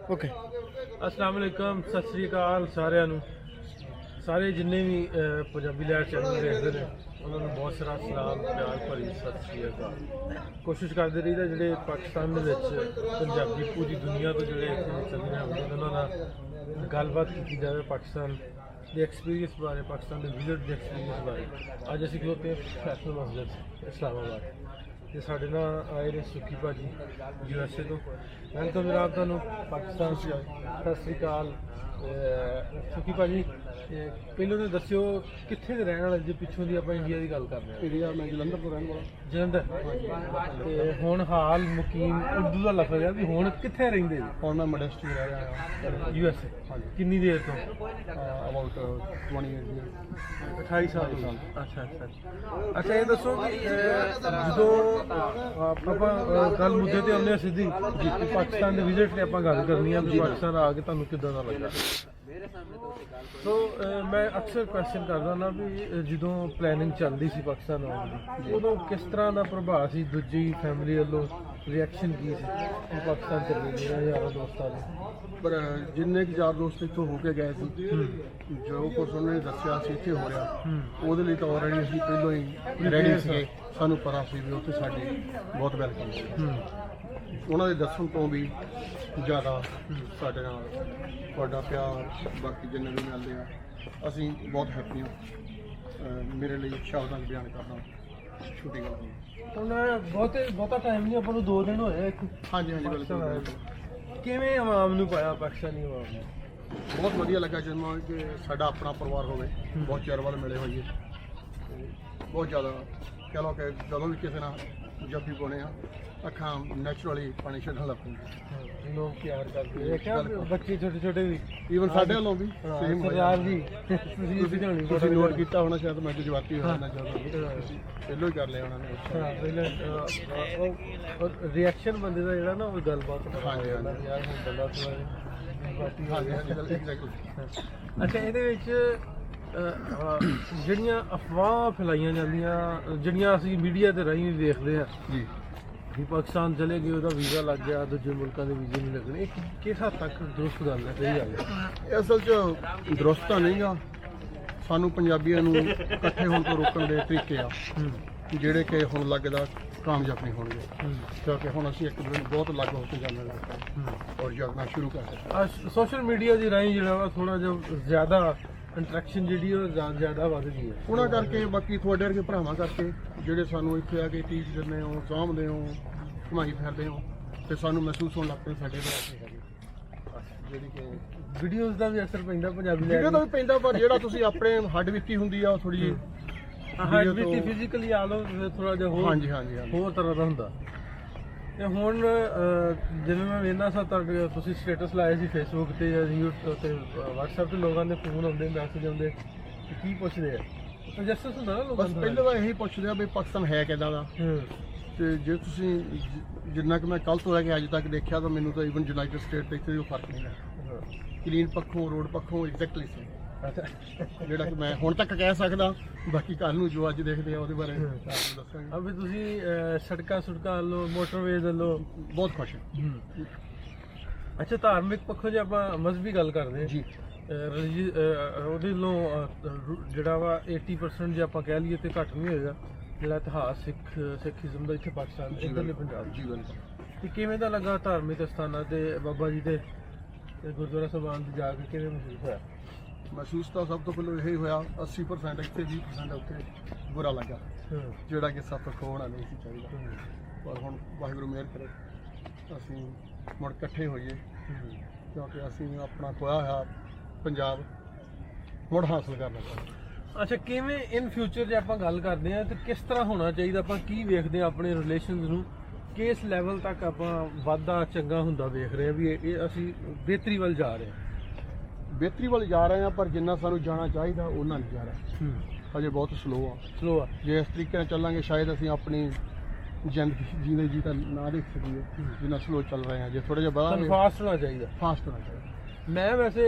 Okay अस्सलाम वालेकुम सत श्री अकाल साਰਿਆਂ ਨੂੰ ਸਾਰੇ ਜਿੰਨੇ ਵੀ ਪੰਜਾਬੀ ਲਹਿਰ ਚੈਨਲ ਦੇਖਦੇ ਨੇ ਉਹਨਾਂ ਨੂੰ ਬਹੁਤ ਸਾਰਾ ਸਲਾਮ ਪਿਆਰ ਭਰੀ ਸਤਿ ਸ਼੍ਰੀ ਅਕਾਲ। ਕੋਸ਼ਿਸ਼ ਕਰਦੇ ਰਹੀਦਾ ਜਿਹੜੇ ਪਾਕਿਸਤਾਨ ਦੇ ਵਿੱਚ ਪੰਜਾਬੀ ਪੂਰੀ ਦੁਨੀਆ ਤੋਂ ਜਿਹੜੇ ਇੱਥੇ ਚੱਲ ਰਹੇ ਹੁੰਦੇ ਉਹਨਾਂ ਨਾਲ ਗੱਲਬਾਤ ਕੀਤੀ ਜਾਵੇ ਪਾਕਿਸਤਾਨ ਦੇ ਐਕਸਪੀਰੀਅੰਸ ਬਾਰੇ, ਪਾਕਿਸਤਾਨ ਦੇ ਵਿਜ਼ਿਟ ਦੇ ਐਕਸਪੀਰੀਅੰਸ ਬਾਰੇ। ਅੱਜ ਅਸੀਂ ਖਲੋਤੇ ਫੈਸਲ ਮਸਜਿਦ ਇਸਲਾਮਾਬਾਦ ਤੇ ਸਾਡੇ ਨਾਲ ਆਏ ਨੇ ਸੁੱਕੀ ਭਾਜੀ USA ਤੋਂ। ਵੈਲਕਮ ਜਨਾਬ ਤੁਹਾਨੂੰ ਪਾਕਿਸਤਾਨ 'ਚ। ਸਤਿ ਸ਼੍ਰੀ ਅਕਾਲ ਸੁੱਕੀ ਭਾਜੀ। ਪਹਿਲਾਂ ਤਾਂ ਦੱਸਿਓ ਕਿੱਥੇ ਦੇ ਰਹਿਣ ਵਾਲੇ, ਜੇ ਪਿੱਛੋਂ ਦੀ ਆਪਾਂ ਇੰਡੀਆ ਦੀ ਗੱਲ ਕਰਦੇ ਹਾਂ। इंडिया मैं जलंधर तो रहने वाला। ਜਲੰਧਰ ਤੇ ਹੁਣ ਹਾਲ ਮੁਕੀਮ ਉਰਦੂ ਦਾ ਲਫ਼ਜ਼ ਹੈ ਵੀ ਹੁਣ ਕਿੱਥੇ ਰਹਿੰਦੇ ਜੀ? और मैं मोडेस्टी रह रहा हूँ USA। ਕਿੰਨੀ ਦੇਰ ਤੋਂ? About 20 year. 28 ਸਾਲ ਤੋਂ। ਅੱਛਾ ਅੱਛਾ ਅੱਛਾ, ਇਹ ਦੱਸੋ ਕਿ ਜਦੋਂ ਆਪਾਂ ਗੱਲ ਮੁੱਦੇ ਤੇ ਆਉਂਦੇ ਹਾਂ ਸਿੱਧੀ ਕਿ ਪਾਕਿਸਤਾਨ ਦੇ ਵਿਜ਼ਿਟ ਤੇ ਆਪਾਂ ਗੱਲ ਕਰਨੀ ਆ ਵੀ ਪਾਕਿਸਤਾਨ ਆ ਕੇ ਤੁਹਾਨੂੰ ਕਿੱਦਾਂ ਦਾ ਲੱਗਾ। ਸੋ ਮੈਂ ਅਕਸਰ ਕੁਐਸਚਨ ਕਰਦਾ ਨਾ ਵੀ ਜਦੋਂ ਪਲੈਨਿੰਗ ਚੱਲਦੀ ਸੀ ਪਾਕਿਸਤਾਨ ਆਉਣ ਦੀ, ਉਦੋਂ ਕਿਸ ਤਰ੍ਹਾਂ ਦਾ ਪ੍ਰਭਾਵ ਸੀ, ਦੂਜੀ ਫੈਮਿਲੀ ਵੱਲੋਂ ਰਿਐਕਸ਼ਨ ਕੀ ਸੀ ਕਿ ਪਾਕਿਸਤਾਨ ਚੱਲੇ ਗਏ ਯਾਰਾਂ ਦੋਸਤਾਂ ਦੇ? पर जिन्ने कि यार दोस्त इतों होके गए थे, जो कुछ उन्होंने दसिया ਸੀ ਇੱਥੇ ਹੋ ਰਿਹਾ, ਉਹਦੇ ਲਈ ਤਾਂ ਆਲਰੇਡੀ ਅਸੀਂ ਪਹਿਲਾਂ ਹੀ ਰੈਡੀ ਸੀਗੇ। ਸਾਨੂੰ ਪਤਾ ਸੀ ਵੀ ਉੱਥੇ ਸਾਡੇ ਬਹੁਤ ਵੈਲਕਮ ਸੀ। ਉਹਨਾਂ ਦੇ ਦੱਸਣ ਤੋਂ ਵੀ ਜ਼ਿਆਦਾ ਸਾਡੇ ਨਾਲ ਤੁਹਾਡਾ ਪਿਆਰ, ਬਾਕੀ ਜਿੰਨੇ ਵੀ ਮਿਲਦੇ ਆ, ਅਸੀਂ ਬਹੁਤ ਹੈਪੀ ਹਾਂ। ਮੇਰੇ ਲਈ ਸ਼ਬਦਾਂ 'ਚ ਬਿਆਨ ਕਰਨਾ ਛੋਟੀ ਗੱਲ ਨਹੀਂ। ਹੁਣ ਬਹੁਤਾ ਟਾਈਮ ਨਹੀਂ, ਆਪਾਂ ਨੂੰ 2 ਦਿਨ ਹੋਏ ਇੱਥੇ। ਹਾਂਜੀ ਹਾਂਜੀ ਪਾਕਿਸਤਾਨ ਆਏ ਬਿਲਕੁਲ। ਨੂੰ। ਕਿਵੇਂ ਆਵਾਮ ਨੂੰ ਪਾਇਆ ਪਾਕਿਸਤਾਨੀ ਆਵਾਮ ਨੂੰ? ਬਹੁਤ ਵਧੀਆ ਲੱਗਾ ਜਦੋਂ ਕਿ ਸਾਡਾ ਆਪਣਾ ਪਰਿਵਾਰ ਹੋਵੇ। ਬਹੁਤ ਚਿਰ ਬਾਅਦ ਮਿਲੇ ਹੋਈਏ ਤੇ ਬਹੁਤ ਜ਼ਿਆਦਾ ਕਹਿ ਲਓ ਕਿ ਜਦੋਂ ਵੀ ਕਿਸੇ ਨਾਲ ਪੰਜਾਬੀ ਪਾਉਣੇ ਆ, ਅੱਖਾਂ ਨੈਚੁਰਲੀ ਪਾਣੀ ਛੱਡਣ ਲੱਗ ਪੈਂਦੀਆਂ। ਲੋਕ ਪਿਆਰ ਕਰਦੇ ਆ। ਕਿਆ ਬੱਚੇ ਛੋਟੇ ਛੋਟੇ ਵੀ ਈਵਨ ਸਾਡੇ ਵੱਲੋਂ ਵੀ ਸੇਮ ਸਰਦਾਰ ਜੀ ਤੁਸੀਂ ਨੋਟ ਕੀਤਾ ਹੋਣਾ, ਸ਼ਾਇਦ ਮੈਂ ਜਜ਼ਬਾਤੀ ਹੋਣਾ ਚਾਹੁੰਦਾ, ਪਹਿਲਾਂ ਹੀ ਕਰ ਲਿਆ ਉਹਨਾਂ ਨੇ। ਪਹਿਲਾਂ ਰਿਐਕਸ਼ਨ ਬੰਦੇ ਦਾ ਜਿਹੜਾ ਨਾ ਉਹ ਗੱਲਬਾਤ ਹਾਂਜੀ, ਯਾਰ ਹੁਣ ਬੰਦਾ ਥੋੜਾ ਹਾਂਜੀ ਹਾਂਜੀ ਐਗਜ਼ੈਕਟਲੀ। ਅੱਛਾ, ਇਹਦੇ ਵਿੱਚ ਜਿਹੜੀਆਂ ਅਫਵਾਹਾਂ ਫੈਲਾਈਆਂ ਜਾਂਦੀਆਂ, ਜਿਹੜੀਆਂ ਅਸੀਂ ਮੀਡੀਆ ਦੇ ਰਾਹੀਂ ਵੀ ਵੇਖਦੇ ਹਾਂ ਜੀ ਵੀ ਪਾਕਿਸਤਾਨ ਚਲੇ ਗਏ, ਉਹਦਾ ਵੀਜ਼ਾ ਲੱਗ ਗਿਆ, ਦੂਜੇ ਮੁਲਕਾਂ ਦੇ ਵੀਜ਼ੇ ਨਹੀਂ ਲੱਗਣੇ, ਇਹ ਕਿਸ ਹੱਦ ਤੱਕ ਦਰੁਸਤ ਗੱਲ ਹੈ, ਸਹੀ ਗੱਲ ਹੈ? ਇਹ ਅਸਲ 'ਚ ਦਰੁਸਤ ਤਾਂ ਨਹੀਂ ਗਾ। ਸਾਨੂੰ ਪੰਜਾਬੀਆਂ ਨੂੰ ਇਕੱਠੇ ਹੋਣ ਤੋਂ ਰੋਕਣ ਦੇ ਤਰੀਕੇ ਆ ਜਿਹੜੇ ਕਿ ਹੁਣ ਲੱਗਦਾ ਕਾਮਯਾਬ ਨਹੀਂ ਹੋਣਗੇ, ਕਿਉਂਕਿ ਹੁਣ ਅਸੀਂ ਇੱਕ ਦੂਜੇ ਨੂੰ ਬਹੁਤ ਅਲੱਗ ਹੋ ਕੇ ਜਾਣ ਲੱਗੇ ਔਰ ਜਗਣਾ ਸ਼ੁਰੂ ਕਰ ਦਿੱਤਾ। ਸੋਸ਼ਲ ਮੀਡੀਆ ਦੀ ਰਾਹੀਂ ਜਿਹੜਾ ਵਾ ਥੋੜਾ ਜਿਹਾ ਜ਼ਿਆਦਾ ਇੰਟਰੈਕਸ਼ਨ ਜਿਹੜੀ ਉਹ ਜ਼ਿਆਦਾ ਵੱਧ ਗਈ ਹੈ ਉਹਨਾਂ ਕਰਕੇ। ਬਾਕੀ ਤੁਹਾਡੇ ਵਰਗੇ ਭਰਾਵਾਂ ਕਰਕੇ ਜਿਹੜੇ ਸਾਨੂੰ ਇੱਥੇ ਆ ਕੇ ਟੀਚ ਦਿੰਦੇ ਹੋ, ਸਾਂਭਦੇ ਹੋ, ਘੁਮਾਈ ਫਿਰਦੇ ਹੋ, ਤੇ ਸਾਨੂੰ ਮਹਿਸੂਸ ਹੋਣ ਲੱਗ ਪਿਆ ਸਾਡੇ ਕੋਲ ਜਿਹੜੀ ਕਿ ਵੀਡੀਓਜ਼ ਦਾ ਵੀ ਅਸਰ ਪੈਂਦਾ ਪੰਜਾਬੀ ਵੀਡੀਓ ਦਾ ਵੀ ਪੈਂਦਾ, ਪਰ ਜਿਹੜਾ ਤੁਸੀਂ ਆਪਣੇ ਹੱਡ ਬੀਤੀ ਹੁੰਦੀ ਆ ਉਹ ਥੋੜੀ ਜਿਹੀ ਹਾਰਡ ਫਿਜ਼ੀਕਲੀ ਆ ਲੋ ਥੋੜਾ ਜਿਹਾ ਹੋਰ ਹਾਂਜੀ ਹਾਂਜੀ ਹਾਂਜੀ ਹੋਰ ਤਰ੍ਹਾਂ ਦਾ ਹੁੰਦਾ। ਤੇ ਹੁਣ ਜਿਵੇਂ ਮੈਂ ਵੇਖਦਾ ਸਾਂ ਤੁਹਾਡੇ ਤੁਸੀਂ ਸਟੇਟਸ ਲਾਏ ਸੀ ਫੇਸਬੁੱਕ ਤੇ ਜਾਂ YouTube ਤੇ WhatsApp ਤੇ ਲੋਕਾਂ ਦੇ ਫੋਨ ਆਉਂਦੇ, ਮੈਸੇਜ ਆਉਂਦੇ, ਕੀ ਪੁੱਛਦੇ ਆ? ਸਜੈਸਟਸ ਹੁੰਦਾ ਨਾ ਲੋਕਾਂ ਬਸ ਦਾ। ਪਹਿਲਾਂ ਤਾਂ ਇਹੀ ਪੁੱਛਦੇ ਆ ਵੀ ਪਾਕਿਸਤਾਨ ਹੈ ਕਿੱਦਾਂ ਦਾ। ਤੇ ਜੇ ਤੁਸੀਂ ਜਿੰਨਾ ਕਿ ਮੈਂ ਕੱਲ੍ਹ ਤੋਂ ਲੈ ਕੇ ਅੱਜ ਤੱਕ ਦੇਖਿਆ ਤਾਂ ਮੈਨੂੰ ਤਾਂ ਈਵਨ ਯੂਨਾਈਟਿਡ ਸਟੇਟ ਤੇ ਇੱਥੇ ਕੋਈ ਫਰਕ ਨਹੀਂ ਹੈ। ਕਲੀਨ ਪੱਖੋਂ, ਰੋਡ ਪੱਖੋਂ ਐਗਜ਼ੈਕਟਲੀ ਸੀ ਜਿਹੜਾ ਕਿ ਮੈਂ ਹੁਣ ਤੱਕ ਕਹਿ ਸਕਦਾ। ਬਾਕੀ ਕੱਲ੍ਹ ਨੂੰ ਜੋ ਅੱਜ ਦੇਖਦੇ ਆ ਉਹਦੇ ਬਾਰੇ ਦੱਸਾਂਗੇ। ਅਬੇ ਤੁਸੀਂ ਸੜਕਾਂ ਵੱਲੋਂ, ਮੋਟਰਵੇਜ਼ ਵੱਲੋਂ ਬਹੁਤ ਖੁਸ਼ ਹਾਂ। ਅੱਛਾ, ਧਾਰਮਿਕ ਪੱਖੋਂ ਜੇ ਆਪਾਂ ਮਜ਼ਹਬੀ ਗੱਲ ਕਰਦੇ ਹਾਂ ਜੀ, ਉਹਦੇ ਵੱਲੋਂ ਜਿਹੜਾ ਵਾ 80% ਜੇ ਆਪਾਂ ਕਹਿ ਲਈਏ ਤੇ ਘੱਟ ਨਹੀਂ ਹੋਏਗਾ ਜਿਹੜਾ ਇਤਿਹਾਸ ਸਿੱਖੀਜ਼ਮ ਦਾ ਇੱਥੇ ਪਾਕਿਸਤਾਨ ਇੱਧਰਲੇ ਪੰਜਾਬ ਜੀਵਨ ਤੇ ਕਿਵੇਂ ਦਾ ਲੱਗਾ ਧਾਰਮਿਕ ਸਥਾਨਾਂ ਤੇ ਬਾਬਾ ਜੀ ਦੇ ਗੁਰਦੁਆਰਾ ਸਾਹਿਬਾਨ ਤੇ ਜਾ ਕੇ ਕਿਵੇਂ ਮਹਿਸੂਸ ਹੋਇਆ? ਮਹਿਸੂਸ ਤਾਂ ਸਭ ਤੋਂ ਪਹਿਲਾਂ ਇਹ ਹੋਇਆ 80% ਇੱਥੇ 20% ਉੱਥੇ ਬੁਰਾ ਲੱਗਾ, ਜਿਹੜਾ ਕਿ ਸਭ ਤੋਂ ਖੋਣਾ ਨਹੀਂ ਸੀ ਚਾਹੀਦਾ। ਪਰ ਹੁਣ ਵਾਹਿਗੁਰੂ ਮਿਹਰ ਕਰੇ ਅਸੀਂ ਮੁੜ ਇਕੱਠੇ ਹੋਈਏ, ਕਿਉਂਕਿ ਅਸੀਂ ਆਪਣਾ ਖੋਇਆ ਹੋਇਆ ਪੰਜਾਬ ਮੁੜ ਹਾਸਲ ਕਰਨਾ ਚਾਹੁੰਦੇ। ਅੱਛਾ, ਕਿਵੇਂ ਇਨ ਫਿਊਚਰ ਜੇ ਆਪਾਂ ਗੱਲ ਕਰਦੇ ਹਾਂ ਤੇ ਕਿਸ ਤਰ੍ਹਾਂ ਹੋਣਾ ਚਾਹੀਦਾ? ਆਪਾਂ ਕੀ ਵੇਖਦੇ ਹਾਂ ਆਪਣੇ ਰਿਲੇਸ਼ਨਸ ਨੂੰ, ਕਿਸ ਲੈਵਲ ਤੱਕ ਆਪਾਂ ਵਾਧਾ ਚੰਗਾ ਹੁੰਦਾ ਵੇਖ ਰਹੇ ਹਾਂ ਵੀ ਇਹ ਅਸੀਂ ਬਿਹਤਰੀ ਵੱਲ ਜਾ ਰਹੇ ਹਾਂ? ਬਿਹਤਰੀ ਵੱਲ ਜਾ ਰਹੇ ਹਾਂ, ਪਰ ਜਿੰਨਾ ਸਾਨੂੰ ਜਾਣਾ ਚਾਹੀਦਾ ਉਹਨਾਂ ਨਹੀਂ ਜਾ ਰਿਹਾ। ਹਜੇ ਬਹੁਤ ਸਲੋ ਆ। ਜੇ ਇਸ ਤਰੀਕੇ ਨਾਲ ਚੱਲਾਂਗੇ ਸ਼ਾਇਦ ਅਸੀਂ ਆਪਣੀ ਜ਼ਿੰਦਗੀ ਜੀਂਦੇ ਜੀ ਤਾਂ ਨਾ ਦੇਖ ਸਕੀਏ ਜਿੰਨਾ ਸਲੋ ਚੱਲ ਰਹੇ ਹਾਂ। ਜੇ ਥੋੜਾ ਜਿਹਾ ਵਧਾਂਗੇ, ਫਾਸਟ ਹੋਣਾ ਚਾਹੀਦਾ। ਮੈਂ ਵੈਸੇ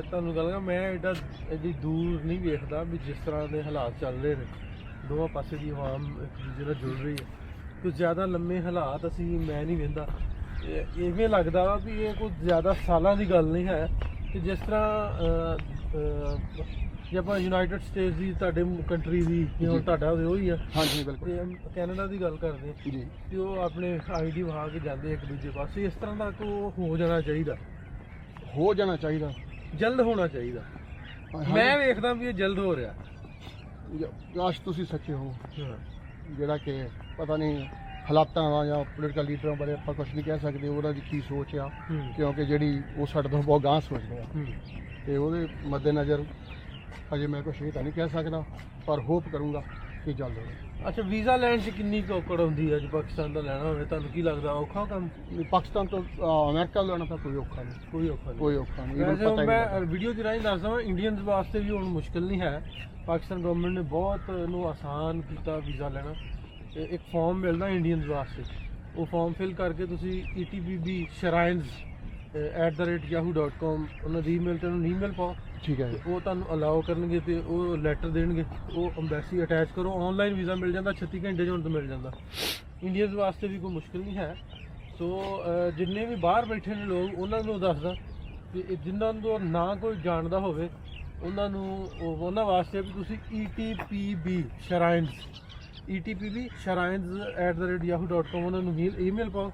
ਤੁਹਾਨੂੰ ਗੱਲ ਕਰਾਂ, ਮੈਂ ਐਡੀ ਦੂਰ ਨਹੀਂ ਵੇਖਦਾ ਵੀ ਜਿਸ ਤਰ੍ਹਾਂ ਦੇ ਹਾਲਾਤ ਚੱਲ ਰਹੇ ਨੇ, ਦੋਵਾਂ ਪਾਸੇ ਦੀ ਆਵਾਮ ਇੱਕ ਦੂਜੇ ਨਾਲ ਜੁੜ ਰਹੀ ਹੈ, ਕੁਝ ਜ਼ਿਆਦਾ ਲੰਮੇ ਹਾਲਾਤ ਮੈਂ ਨਹੀਂ ਵੇਖਦਾ ਇਵੇਂ ਲੱਗਦਾ ਵਾ ਵੀ ਇਹ ਕੋਈ ਜ਼ਿਆਦਾ ਸਾਲਾਂ ਦੀ ਗੱਲ ਨਹੀਂ ਹੈ ਕਿ ਜਿਸ ਤਰ੍ਹਾਂ ਜੇ ਆਪਾਂ ਯੂਨਾਈਟਿਡ ਸਟੇਟਸ ਦੀ ਤੁਹਾਡੇ ਕੰਟਰੀ ਦੀ ਜਿਵੇਂ ਤੁਹਾਡਾ ਉਹੀ ਆ ਹਾਂਜੀ ਬਿਲਕੁਲ ਤੇ ਕੈਨੇਡਾ ਦੀ ਗੱਲ ਕਰਦੇ ਜੀ ਤੇ ਉਹ ਆਪਣੇ ਆਈਡੀ ਵਹਾ ਕੇ ਜਾਂਦੇ ਇੱਕ ਦੂਜੇ ਪਾਸੇ ਇਸ ਤਰ੍ਹਾਂ ਦਾ ਕੋ ਹੋ ਜਾਣਾ ਚਾਹੀਦਾ ਜਲਦ ਹੋਣਾ ਚਾਹੀਦਾ ਮੈਂ ਵੇਖਦਾ ਵੀ ਇਹ ਜਲਦ ਹੋ ਰਿਹਾ ਕਾਸ਼ ਤੁਸੀਂ ਸੱਚੇ ਹੋ ਜਿਹੜਾ ਕਿ ਪਤਾ ਨਹੀਂ ਹਾਲਾਤਾਂ ਦਾ ਜਾਂ ਪੋਲੀਟੀਕਲ ਲੀਡਰਾਂ ਬਾਰੇ ਆਪਾਂ ਕੁਝ ਨਹੀਂ ਕਹਿ ਸਕਦੇ ਉਹਨਾਂ ਦੀ ਕੀ ਸੋਚ ਆ ਕਿਉਂਕਿ ਜਿਹੜੀ ਉਹ ਸਾਡੇ ਤੋਂ ਬਹੁਤ ਗਾਂਹ ਸੋਚਦੇ ਆ ਤੇ ਉਹਦੇ ਮੱਦੇਨਜ਼ਰ ਅਜੇ ਮੈਂ ਕੁਛ ਇਹ ਤਾਂ ਨਹੀਂ ਕਹਿ ਸਕਦਾ ਪਰ ਹੋਪ ਕਰੂੰਗਾ ਕਿ ਜਲਦ ਹੋਵੇ। ਅੱਛਾ ਵੀਜ਼ਾ ਲੈਣ 'ਚ ਕਿੰਨੀ ਕੁ ਔਕੜ ਹੁੰਦੀ ਹੈ ਜੇ ਪਾਕਿਸਤਾਨ ਦਾ ਲੈਣਾ ਹੋਵੇ ਤੁਹਾਨੂੰ ਕੀ ਲੱਗਦਾ ਔਖਾ ਕੰਮ ਪਾਕਿਸਤਾਨ ਤੋਂ ਅਮਰੀਕਾ ਲੈਣਾ ਤਾਂ ਕੋਈ ਔਖਾ ਨਹੀਂ ਵੈਸੇ ਮੈਂ ਵੀਡੀਓ ਦੀ ਰਾਹੀਂ ਦੱਸਦਾ ਹਾਂ ਇੰਡੀਅਨਸ ਵਾਸਤੇ ਵੀ ਹੁਣ ਮੁਸ਼ਕਿਲ ਨਹੀਂ ਹੈ ਪਾਕਿਸਤਾਨ ਗਵਰਨਮੈਂਟ ਨੇ ਬਹੁਤ ਇਹਨੂੰ ਆਸਾਨ ਕੀਤਾ ਵੀਜ਼ਾ ਲੈਣਾ ਤੇ ਇੱਕ ਫਾਰਮ ਮਿਲਦਾ ਇੰਡੀਅਨਸ ਵਾਸਤੇ ਉਹ ਫਾਰਮ ਫਿਲ ਕਰਕੇ ਤੁਸੀਂ ETPB shrines@yahoo.com ਉਹਨਾਂ ਦੀ ਈਮੇਲ ਤੇ ਉਹਨੂੰ ਈਮੇਲ ਪਾਓ ਠੀਕ ਹੈ ਉਹ ਤੁਹਾਨੂੰ ਅਲਾਓ ਕਰਨਗੇ ਤੇ ਉਹ ਲੈਟਰ ਦੇਣਗੇ ਉਹ ਅੰਬੈਸੀ ਅਟੈਚ ਕਰੋ ਆਨਲਾਈਨ ਵੀਜ਼ਾ ਮਿਲ ਜਾਂਦਾ 36 ਘੰਟੇ 'ਚ ਹੁਣ ਤਾਂ ਮਿਲ ਜਾਂਦਾ ਇੰਡੀਅਨਸ ਵਾਸਤੇ ਵੀ ਕੋਈ ਮੁਸ਼ਕਿਲ ਨਹੀਂ ਹੈ ਸੋ ਜਿੰਨੇ ਵੀ ਬਾਹਰ ਬੈਠੇ ਨੇ ਲੋਕ ਉਹਨਾਂ ਨੂੰ ਦੱਸਦਾ ਕਿ ਜਿਨ੍ਹਾਂ ਨੂੰ ਨਾ ਕੋਈ ਜਾਣਦਾ ਹੋਵੇ ਉਹਨਾਂ ਵਾਸਤੇ ਵੀ ਤੁਸੀਂ ETPB shrines@yahoo.com ਉਹਨਾਂ ਨੂੰ ਈਮੇਲ ਪਾਓ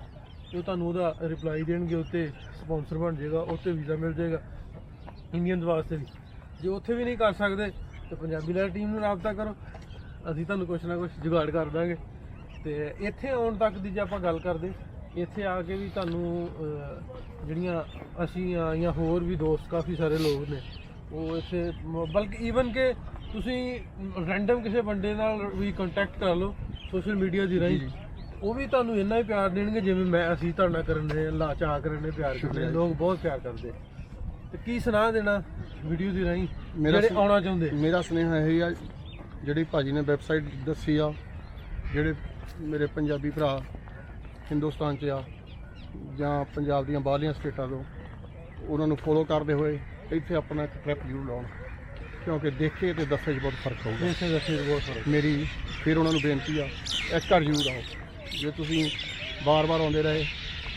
ਤੇ ਉਹ ਤੁਹਾਨੂੰ ਉਹਦਾ ਰਿਪਲਾਈ ਦੇਣਗੇ ਉੱਤੇ ਸਪਾਂਸਰ ਬਣ ਜਾਏਗਾ ਉੱਤੇ ਵੀਜ਼ਾ ਮਿਲ ਜਾਏਗਾ ਇੰਡੀਅਨਸ ਵਾਸਤੇ ਵੀ ਜੇ ਉੱਥੇ ਵੀ ਨਹੀਂ ਕਰ ਸਕਦੇ ਤਾਂ ਪੰਜਾਬੀ ਲਹਿਰ ਟੀਮ ਨੂੰ ਰਾਬਤਾ ਕਰੋ ਅਸੀਂ ਤੁਹਾਨੂੰ ਕੁਛ ਨਾ ਕੁਛ ਜੁਗਾੜ ਕਰ ਦਾਂਗੇ ਤੇ ਇੱਥੇ ਆਉਣ ਤੱਕ ਦੀ ਜੇ ਆਪਾਂ ਗੱਲ ਕਰਦੇ ਇੱਥੇ ਆ ਕੇ ਵੀ ਤੁਹਾਨੂੰ ਜਿਹੜੀਆਂ ਅਸੀਂ ਜਾਂ ਹੋਰ ਵੀ ਦੋਸਤ ਕਾਫੀ ਸਾਰੇ ਲੋਕ ਨੇ ਉਹ ਇੱਥੇ ਬਲਕਿ ਈਵਨ ਕਿ ਤੁਸੀਂ ਰੈਂਡਮ ਕਿਸੇ ਬੰਦੇ ਨਾਲ ਵੀ ਕੰਟੈਕਟ ਕਰ ਲਓ ਸੋਸ਼ਲ ਮੀਡੀਆ ਦੀ ਰਾਹੀਂ ਉਹ ਵੀ ਤੁਹਾਨੂੰ ਇੰਨਾ ਹੀ ਪਿਆਰ ਦੇਣਗੇ ਜਿਵੇਂ ਅਸੀਂ ਤੁਹਾਡੇ ਨਾਲ ਕਰਨ ਰਹੇ ਚਾਅ ਕਰਨ ਰਹੇ ਪਿਆਰ ਕਰਦੇ ਲੋਕ ਬਹੁਤ ਪਿਆਰ ਕਰਦੇ ਤੇ ਕੀ ਸੁਣਾ ਦੇਣਾ ਵੀਡੀਓ ਦੀ ਰਾਹੀਂ ਜਿਹੜੇ ਆਉਣਾ ਚਾਹੁੰਦੇ ਮੇਰਾ ਸੁਨੇਹਾ ਇਹ ਆ ਜਿਹੜੀ ਭਾਜੀ ਨੇ ਵੈਬਸਾਈਟ ਦੱਸੀ ਆ ਜਿਹੜੇ ਮੇਰੇ ਪੰਜਾਬੀ ਭਰਾ ਹਿੰਦੁਸਤਾਨ 'ਚ ਆ ਜਾਂ ਪੰਜਾਬ ਦੀਆਂ ਬਾਹਰਲੀਆਂ ਸਟੇਟਾਂ ਤੋਂ ਉਹਨਾਂ ਨੂੰ ਫੋਲੋ ਕਰਦੇ ਹੋਏ ਇੱਥੇ ਆਪਣਾ ਇੱਕ ਟ੍ਰਿਪ ਜ਼ਰੂਰ ਲਾਉਣ ਕਿਉਂਕਿ ਦੇਖੇ ਤੇ ਦੱਸੇ 'ਚ ਬਹੁਤ ਫਰਕ ਹੋਊਗਾ ਮੇਰੀ ਫਿਰ ਉਹਨਾਂ ਨੂੰ ਬੇਨਤੀ ਆ ਇੱਕ ਵਾਰ ਜ਼ਰੂਰ ਆਓ ਜੇ ਤੁਸੀਂ ਬਾਰ-ਬਾਰ ਆਉਂਦੇ ਰਹੇ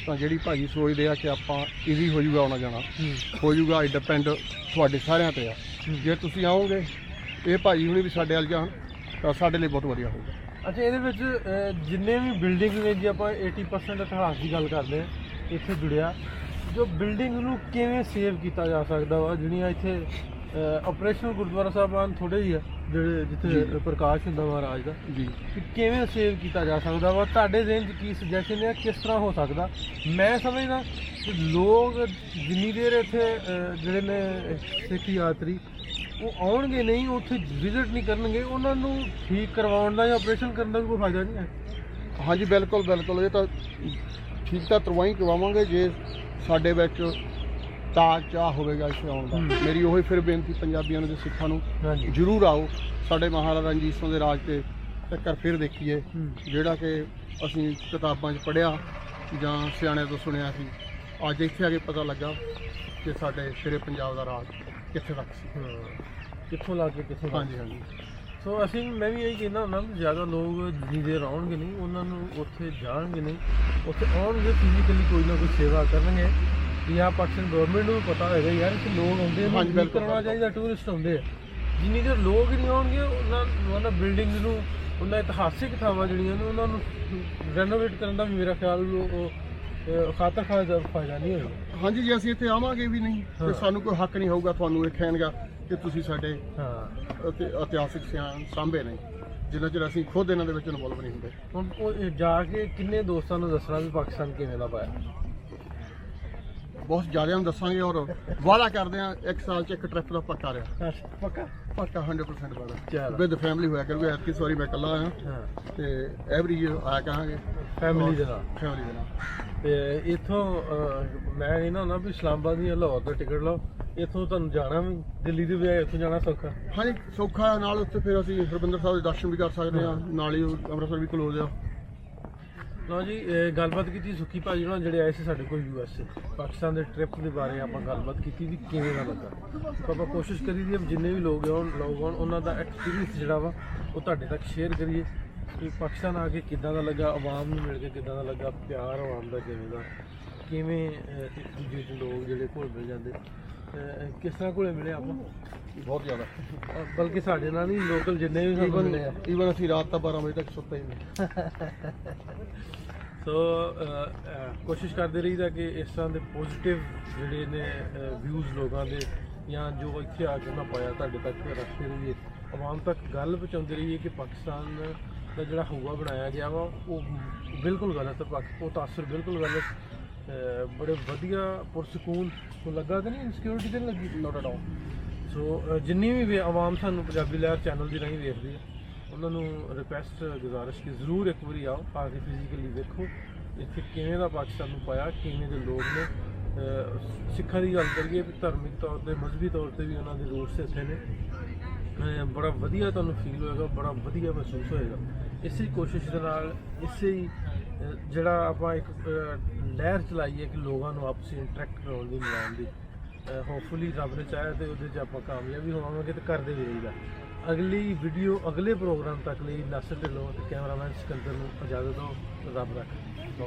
ਤਾਂ ਜਿਹੜੀ ਭਾਜੀ ਸੋਚਦੇ ਆ ਕਿ ਆਪਾਂ ਈਜ਼ੀ ਹੋ ਜਾਊਗਾ ਆਉਣਾ ਜਾਣਾ ਹੋ ਜਾਊਗਾ ਇਹ ਡਿਪੈਂਡ ਤੁਹਾਡੇ ਸਾਰਿਆਂ ਤੇ ਆ ਜੇ ਤੁਸੀਂ ਆਓਗੇ ਇਹ ਭਾਜੀ ਹੁਣੀ ਵੀ ਸਾਡੇ ਵੱਲ ਜਾਣ ਤਾਂ ਸਾਡੇ ਲਈ ਬਹੁਤ ਵਧੀਆ ਹੋਊਗਾ ਅੱਛਾ ਇਹਦੇ ਵਿੱਚ ਜਿੰਨੇ ਵੀ ਬਿਲਡਿੰਗ ਨੇ ਜੇ ਆਪਾਂ 80% ਇਤਿਹਾਸ ਦੀ ਗੱਲ ਕਰਦੇ ਹਾਂ ਇੱਥੇ ਜੁੜਿਆ ਜੋ ਬਿਲਡਿੰਗ ਨੂੰ ਕਿਵੇਂ ਸੇਵ ਕੀਤਾ ਜਾ ਸਕਦਾ ਵਾ ਜਿਹੜੀਆਂ ਇੱਥੇ ਆਪਰੇਸ਼ਨਲ ਗੁਰਦੁਆਰਾ ਸਾਹਿਬਾਨ ਥੋੜੇ ਹੀ ਆ ਜਿਹੜੇ ਜਿੱਥੇ ਪ੍ਰਕਾਸ਼ ਹੁੰਦਾ ਮਹਾਰਾਜ ਦਾ ਜੀ ਕਿ ਕਿਵੇਂ ਸੇਵ ਕੀਤਾ ਜਾ ਸਕਦਾ ਵਾ ਤੁਹਾਡੇ ਜ਼ਿਹਨ 'ਚ ਕੀ ਸੁਜੈਸ਼ਨ ਹੈ ਕਿਸ ਤਰ੍ਹਾਂ ਹੋ ਸਕਦਾ ਮੈਂ ਸਮਝਦਾ ਕਿ ਲੋਕ ਜਿੰਨੀ ਦੇਰ ਇੱਥੇ ਜਿਹੜੇ ਨੇ ਸਿੱਖ ਯਾਤਰੀ ਉਹ ਆਉਣਗੇ ਨਹੀਂ ਉੱਥੇ ਵਿਜ਼ਿਟ ਨਹੀਂ ਕਰਨਗੇ ਉਹਨਾਂ ਨੂੰ ਠੀਕ ਕਰਵਾਉਣ ਦਾ ਜਾਂ ਆਪਰੇਸ਼ਨ ਕਰਨ ਦਾ ਵੀ ਕੋਈ ਫਾਇਦਾ ਨਹੀਂ ਹੈ ਹਾਂਜੀ ਬਿਲਕੁਲ ਇਹ ਤਾਂ ਠੀਕ ਤਾਂ ਤਰਵਾਈ ਕਰਵਾਵਾਂਗੇ ਜੇ ਸਾਡੇ ਵਿੱਚ ਚਾਹ ਹੋਵੇਗਾ ਇੱਥੇ ਆਉਣ ਦਾ ਮੇਰੀ ਉਹੀ ਫਿਰ ਬੇਨਤੀ ਪੰਜਾਬੀਆਂ ਨੂੰ ਤੇ ਸਿੱਖਾਂ ਨੂੰ ਜ਼ਰੂਰ ਆਓ ਸਾਡੇ ਮਹਾਰਾਜਾ ਰਣਜੀਤ ਸਿੰਘ ਦੇ ਰਾਜ ਤੇ ਚੱਕਰ ਫਿਰ ਦੇਖੀਏ ਜਿਹੜਾ ਕਿ ਅਸੀਂ ਕਿਤਾਬਾਂ 'ਚ ਪੜ੍ਹਿਆ ਜਾਂ ਸਿਆਣਿਆਂ ਤੋਂ ਸੁਣਿਆ ਸੀ ਅੱਜ ਇੱਥੇ ਆ ਕੇ ਪਤਾ ਲੱਗਾ ਕਿ ਸਾਡੇ ਸ਼ੇਰੇ ਪੰਜਾਬ ਦਾ ਰਾਜ ਕਿੱਥੇ ਤੱਕ ਸੀ ਕਿੱਥੋਂ ਲੱਗ ਕੇ ਕਿੱਥੇ ਹਾਂਜੀ ਸੋ ਮੈਂ ਵੀ ਇਹੀ ਕਹਿੰਦਾ ਹੁੰਦਾ ਕਿ ਜ਼ਿਆਦਾ ਲੋਕ ਜਿੰਨੀ ਦੇਰ ਆਉਣਗੇ ਨਹੀਂ ਉਹਨਾਂ ਨੂੰ ਉੱਥੇ ਜਾਣਗੇ ਨਹੀਂ ਉੱਥੇ ਆਉਣਗੇ ਫਿਜ਼ੀਕਲੀ ਕੋਈ ਨਾ ਕੋਈ ਸੇਵਾ ਕਰਨਗੇ ਜਾਂ ਪਾਕਿਸਤਾਨ ਗਵਰਨਮੈਂਟ ਨੂੰ ਪਤਾ ਹੋਏਗਾ ਯਾਰ ਇੱਥੇ ਲੋਕ ਆਉਂਦੇ ਨੇ ਕਰਨਾ ਚਾਹੀਦਾ ਟੂਰਿਸਟ ਆਉਂਦੇ ਆ ਜਿੰਨੀ ਦੇਰ ਲੋਕ ਹੀ ਨਹੀਂ ਆਉਣਗੇ ਉਹਨਾਂ ਬਿਲਡਿੰਗ ਨੂੰ ਉਹਨਾਂ ਇਤਿਹਾਸਿਕ ਥਾਵਾਂ ਜਿਹੜੀਆਂ ਨੇ ਉਹਨਾਂ ਨੂੰ ਰੈਨੋਵੇਟ ਕਰਨ ਦਾ ਵੀ ਮੇਰਾ ਖਿਆਲ ਖਾਤਰ ਫਾਇਦਾ ਨਹੀਂ ਹੋਏਗਾ ਹਾਂਜੀ ਜੇ ਅਸੀਂ ਇੱਥੇ ਆਵਾਂਗੇ ਵੀ ਨਹੀਂ ਤੇ ਸਾਨੂੰ ਕੋਈ ਹੱਕ ਨਹੀਂ ਹੋਊਗਾ ਤੁਹਾਨੂੰ ਇਹ ਕਹਿਣਗਾ ਕਿ ਤੁਸੀਂ ਸਾਡੇ ਇਤਿਹਾਸਿਕ ਸਾਂਭੇ ਨਹੀਂ ਜਿੰਨਾ ਚਿਰ ਅਸੀਂ ਖੁਦ ਇਹਨਾਂ ਦੇ ਵਿੱਚ ਇਨਵੋਲਵ ਨਹੀਂ ਹੁੰਦੇ ਹੁਣ ਉਹ ਜਾ ਕੇ ਕਿੰਨੇ ਦੋਸਤਾਂ ਨੂੰ ਦੱਸਣਾ ਵੀ ਪਾਕਿਸਤਾਨ ਕਿਵੇਂ ਦਾ ਪਾਇਆ ਬਹੁਤ ਜ਼ਿਆਦਾ ਨੂੰ ਦੱਸਾਂਗੇ ਔਰ ਵਾਅਦਾ ਕਰਦੇ ਹਾਂ ਇੱਕ ਸਾਲ 'ਚ ਇੱਕ ਟ੍ਰਿਪ ਦਾ ਪੱਕਾ ਰਿਹਾ ਪੱਕਾ 100% ਵਾਅਦਾ ਵਿਦ ਫੈਮਿਲੀ ਹੋਇਆ ਕਿਉਂਕਿ ਐਤਕੀ ਵਾਰੀ ਮੈਂ ਇਕੱਲਾ ਆਇਆ ਤੇ ਐਵਰੀ ਈਅਰ ਆਇਆ ਕਹਾਂਗੇ ਫੈਮਿਲੀ ਦੇ ਨਾਲ ਤੇ ਇੱਥੋਂ ਮੈਂ ਇਹਨਾਂ ਹੁੰਦਾ ਵੀ ਇਸਲਾਮਾਬਾਦ ਦੀਆਂ ਲਾਹੌਰ ਦਾ ਟਿਕਟ ਲਓ ਇੱਥੋਂ ਤੁਹਾਨੂੰ ਜਾਣਾ ਵੀ ਦਿੱਲੀ ਦੇ ਬਜਾਏ ਇੱਥੋਂ ਜਾਣਾ ਸੌਖਾ ਹਾਂਜੀ ਸੌਖਾ ਨਾਲ ਉੱਥੇ ਫਿਰ ਅਸੀਂ ਹਰਬਿੰਦਰ ਸਾਹਿਬ ਦੇ ਦਰਸ਼ਨ ਵੀ ਕਰ ਸਕਦੇ ਹਾਂ ਨਾਲ ਹੀ ਅੰਮ੍ਰਿਤਸਰ ਵੀ ਕਲੋਜ਼ ਆ ਲਓ ਜੀ ਗੱਲਬਾਤ ਕੀਤੀ ਸੁੱਖੀ ਭਾਜੀ ਨਾਲ ਜਿਹੜੇ ਆਏ ਸੀ ਸਾਡੇ ਕੋਲ USA ਪਾਕਿਸਤਾਨ ਦੇ ਟ੍ਰਿਪ ਦੇ ਬਾਰੇ ਆਪਾਂ ਗੱਲਬਾਤ ਕੀਤੀ ਵੀ ਕਿਵੇਂ ਦਾ ਲੱਗਾ ਆਪਾਂ ਕੋਸ਼ਿਸ਼ ਕਰੀ ਦੀ ਜਿੰਨੇ ਵੀ ਲੋਕ ਆਉਣ ਉਹਨਾਂ ਦਾ ਐਕਸਪੀਰੀਅੰਸ ਜਿਹੜਾ ਵਾ ਉਹ ਤੁਹਾਡੇ ਤੱਕ ਸ਼ੇਅਰ ਕਰੀਏ ਕਿ ਪਾਕਿਸਤਾਨ ਆ ਕੇ ਕਿੱਦਾਂ ਦਾ ਲੱਗਾ, ਆਵਾਮ ਨੂੰ ਮਿਲ ਕੇ ਕਿੱਦਾਂ ਦਾ ਲੱਗਾ, ਪਿਆਰ ਆਵਾਮ ਦਾ ਕਿਵੇਂ ਦਾ, ਕਿਵੇਂ ਇੱਕ ਦੂਜੇ 'ਚ ਲੋਕ ਜਿਹੜੇ ਘੁਲ ਮਿਲ ਜਾਂਦੇ, ਕਿਸ ਤਰ੍ਹਾਂ ਘੁਲੇ ਮਿਲੇ ਆਪਾਂ ਬਹੁਤ ਜ਼ਿਆਦਾ। ਬਲਕਿ ਸਾਡੇ ਨਾਲ ਨਹੀਂ ਲੋਕਲ ਜਿੰਨੇ ਵੀ ਸਾਨੂੰ ਮਿਲੇ ਆ। ਈਵਨ ਅਸੀਂ ਰਾਤ ਤਾਂ 12 ਵਜੇ ਤੱਕ ਸੁੱਤੇ ਹੀ ਨਹੀਂ। ਸੋ ਕੋਸ਼ਿਸ਼ ਕਰਦੇ ਰਹੀਦਾ ਕਿ ਇਸ ਤਰ੍ਹਾਂ ਦੇ ਪੋਜ਼ਿਟਿਵ ਜਿਹੜੇ ਨੇ ਵਿਊਜ਼ ਲੋਕਾਂ ਦੇ ਜਾਂ ਜੋ ਇੱਥੇ ਆ ਕੇ ਨਾ ਪਾਇਆ ਤੁਹਾਡੇ ਤੱਕ ਰੱਖਦੇ ਰਹੀਏ, ਆਵਾਮ ਤੱਕ ਗੱਲ ਪਹੁੰਚਾਉਂਦੇ ਰਹੀਏ ਕਿ ਪਾਕਿਸਤਾਨ ਦਾ ਜਿਹੜਾ ਹਵਾ ਬਣਾਇਆ ਗਿਆ ਵਾ ਉਹ ਬਿਲਕੁਲ ਗਲਤ ਹੈ। ਉਹ ਤਾਸਰ ਬਿਲਕੁਲ ਗਲਤ। ਬੜੇ ਵਧੀਆ ਪੁਰਸਕੂਨ ਨੂੰ ਲੱਗਾ ਕਿ ਨਹੀਂ, ਇਨਸਿਕਿਉਰਿਟੀ ਤਾਂ ਨਹੀਂ ਲੱਗੀ, ਨੋਟ ਐਟ ਆਲ। ਸੋ ਜਿੰਨੀ ਵੀ ਆਵਾਮ ਸਾਨੂੰ ਪੰਜਾਬੀ ਲਹਿਰ ਚੈਨਲ ਦੀ ਰਾਹੀਂ ਵੇਖਦੀ ਹੈ, ਉਹਨਾਂ ਨੂੰ ਰਿਕੁਐਸਟ ਗੁਜ਼ਾਰਿਸ਼ ਕਿ ਜ਼ਰੂਰ ਇੱਕ ਵਾਰੀ ਆਓ, ਆ ਕੇ ਫਿਜ਼ੀਕਲੀ ਵੇਖੋ ਇੱਥੇ ਕਿਵੇਂ ਦਾ ਪਾਕਿਸਤਾਨ ਨੂੰ ਪਾਇਆ, ਕਿਵੇਂ ਦੇ ਲੋਕ ਨੇ। ਸਿੱਖਾਂ ਦੀ ਗੱਲ ਕਰੀਏ ਵੀ ਧਾਰਮਿਕ ਤੌਰ 'ਤੇ, ਮਜ਼ਹਬੀ ਤੌਰ 'ਤੇ ਵੀ ਉਹਨਾਂ ਦੇ ਰੂਟਸ ਇੱਥੇ ਨੇ। ਬੜਾ ਵਧੀਆ ਤੁਹਾਨੂੰ ਫੀਲ ਹੋਏਗਾ, ਬੜਾ ਵਧੀਆ ਮਹਿਸੂਸ ਹੋਏਗਾ। ਇਸੇ ਕੋਸ਼ਿਸ਼ ਦੇ ਨਾਲ, ਇਸੇ ਹੀ ਜਿਹੜਾ ਆਪਾਂ ਇੱਕ ਲਹਿਰ ਚਲਾਈ ਹੈ ਕਿ ਲੋਕਾਂ ਨੂੰ ਆਪਸੀ ਇੰਟਰੈਕਟ ਕਰਾਉਣ ਦੀ, ਮਿਲਾਉਣ ਦੀ, ਹੋਪਫੁਲੀ ਰੱਬ ਨੇ ਚਾਹਿਆ ਤੇ ਉਹਦੇ 'ਚ ਆਪਾਂ ਕਾਮਯਾਬ ਵੀ ਹੋਵਾਂਗੇ ਤੇ ਕਰਦੇ ਵੀ ਰਹੀਦਾ। ਅਗਲੀ ਵੀਡੀਓ, ਅਗਲੇ ਪ੍ਰੋਗਰਾਮ ਤੱਕ ਲਈ ਨਾਸਰ ਢਿੱਲੋਂ ਤੇ ਕੈਮਰਾਮੈਨ ਸਿਕੰਦਰ ਨੂੰ ਇਜਾਜ਼ਤ ਦਿਓ। ਰੱਬ ਰੱਖੇ।